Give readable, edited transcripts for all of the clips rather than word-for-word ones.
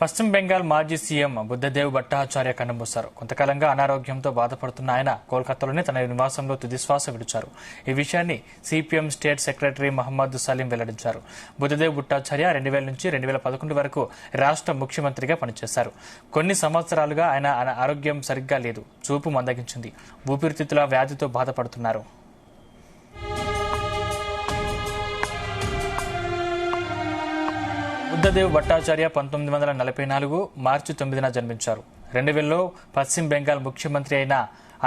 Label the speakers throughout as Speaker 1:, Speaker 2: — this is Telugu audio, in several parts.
Speaker 1: పశ్చిమ బెంగాల్ మాజీ సీఎం బుద్ధదేవ్ భట్టాచార్య కన్నుమూశారు. కొంతకాలంగా అనారోగ్యంతో బాధపడుతున్న ఆయన కోల్కతాలోని తన నివాసంలో తుదిశ్వాస విడిచారు. ఈ విషయాన్ని CPM state secretary Mohammed Salim వెల్లడించారు. బుద్ధదేవ్ భట్టాచార్య 2000 నుంచి 2011 వరకు రాష్ట్ర ముఖ్యమంత్రిగా పనిచేశారు. కొన్ని సంవత్సరాలుగా ఆయన ఆరోగ్యం సరిగ్గా లేదు, చూపు మందగించింది, ఊపిరితిత్తుల వ్యాధితో బాధపడుతున్నారు. బుద్ధదేవ్ భట్టాచార్య 1944 మార్చి 9న జన్మించారు. 2000లో పశ్చిమ బెంగాల్ ముఖ్యమంత్రి అయిన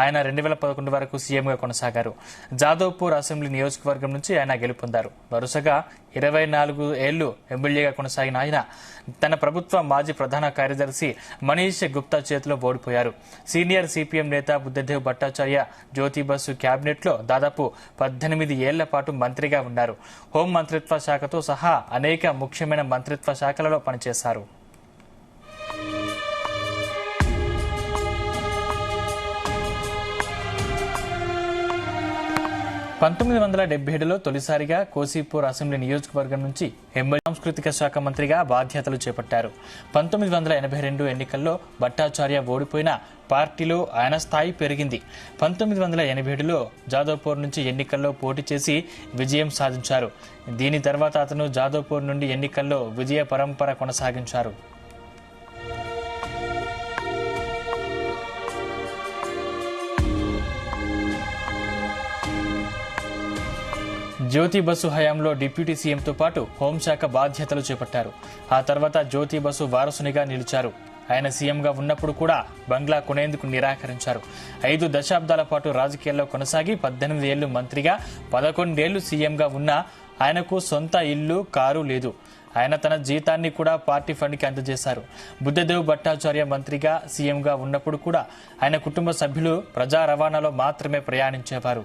Speaker 1: ఆయన 2011 వరకు సీఎంగా కొనసాగారు. జాదవ్పూర్ అసెంబ్లీ నియోజకవర్గం నుంచి ఆయన గెలుపొందారు. వరుసగా 24 ఏళ్లు ఎమ్మెల్యేగా కొనసాగిన ఆయన తన ప్రభుత్వ మాజీ ప్రధాన కార్యదర్శి మనీష్ గుప్తా చేతిలో ఓడిపోయారు. సీనియర్ సిపిఎం నేత బుద్ధదేవ్ భట్టాచార్య జ్యోతి బసు క్యాబినెట్లో దాదాపు 18 ఏళ్ల పాటు మంత్రిగా ఉన్నారు. హోం మంత్రిత్వ శాఖతో సహా అనేక ముఖ్యమైన మంత్రిత్వ శాఖలలో పనిచేశారు. 1977లో తొలిసారిగా కోసీపూర్ అసెంబ్లీ నియోజకవర్గం నుంచి ఎమ్మెల్యే సాంస్కృతిక శాఖ మంత్రిగా బాధ్యతలు చేపట్టారు. 1982 ఎన్నికల్లో భట్టాచార్య ఓడిపోయిన పార్టీలో ఆయన స్థాయి పెరిగింది. 1987లో జాదవ్పూర్ నుంచి ఎన్నికల్లో పోటీ చేసి విజయం సాధించారు. దీని తర్వాత అతను జాదవ్పూర్ నుండి ఎన్నికల్లో విజయ పరంపర కొనసాగించారు. జ్యోతి బసు హయాంలో డిప్యూటీ సీఎంతో పాటు హోంశాఖ బాధ్యతలు చేపట్టారు. ఆ తర్వాత జ్యోతి బసు వారసునిగా నిలిచారు. ఆయన సీఎంగా ఉన్నప్పుడు కూడా బంగ్లా కొనేందుకు నిరాకరించారు. 5 దశాబ్దాల పాటు రాజకీయాల్లో కొనసాగి 18 ఏళ్లు మంత్రిగా, 11 ఏళ్లు సీఎంగా ఉన్నా ఆయనకు సొంత ఇల్లు, కారు లేదు. ఆయన తన జీతాన్ని కూడా పార్టీ ఫండ్కి అందజేశారు. బుద్ధదేవ్ భట్టాచార్య మంత్రిగా, సీఎంగా ఉన్నప్పుడు కూడా ఆయన కుటుంబ సభ్యులు ప్రజా రవాణాలో మాత్రమే ప్రయాణించేవారు.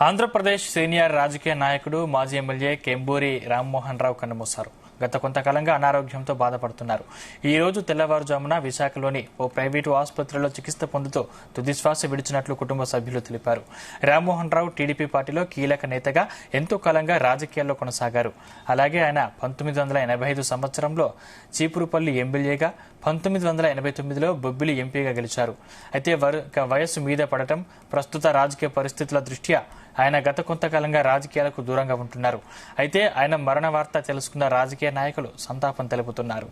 Speaker 1: ఆంధ్రప్రదేశ్ సీనియర్ రాజకీయ నాయకుడు, మాజీ ఎమ్మెల్యే కెంబూరి రామ్మోహన్ రావు కన్నుమూశారు. గత కొంతకాలంగా అనారోగ్యంతో బాధపడుతున్నారు. ఈ రోజు తెల్లవారుజామున విశాఖలోని ఓ ప్రైవేటు ఆసుపత్రిలో చికిత్స పొందుతూ తుదిశ్వాస విడిచినట్లు కుటుంబ సభ్యులు తెలిపారు. రామ్మోహన్ రావు టీడీపీ పార్టీలో కీలక నేతగా ఎంతో కాలంగా రాజకీయాల్లో కొనసాగారు. అలాగే ఆయన 1985 సంవత్సరంలో చీపురుపల్లి ఎమ్మెల్యేగా, 1989లో బొబ్బిలి ఎంపీగా గెలిచారు. అయితే వయస్సు మీద పడటం, ప్రస్తుత రాజకీయ పరిస్థితుల దృష్ట్యా ఆయన గత కొంతకాలంగా రాజకీయాలకు దూరంగా ఉంటున్నారు. అయితే ఆయన మరణ వార్త తెలుసుకున్న రాజకీయ నాయకులు సంతాపం తెలుపుతున్నారు.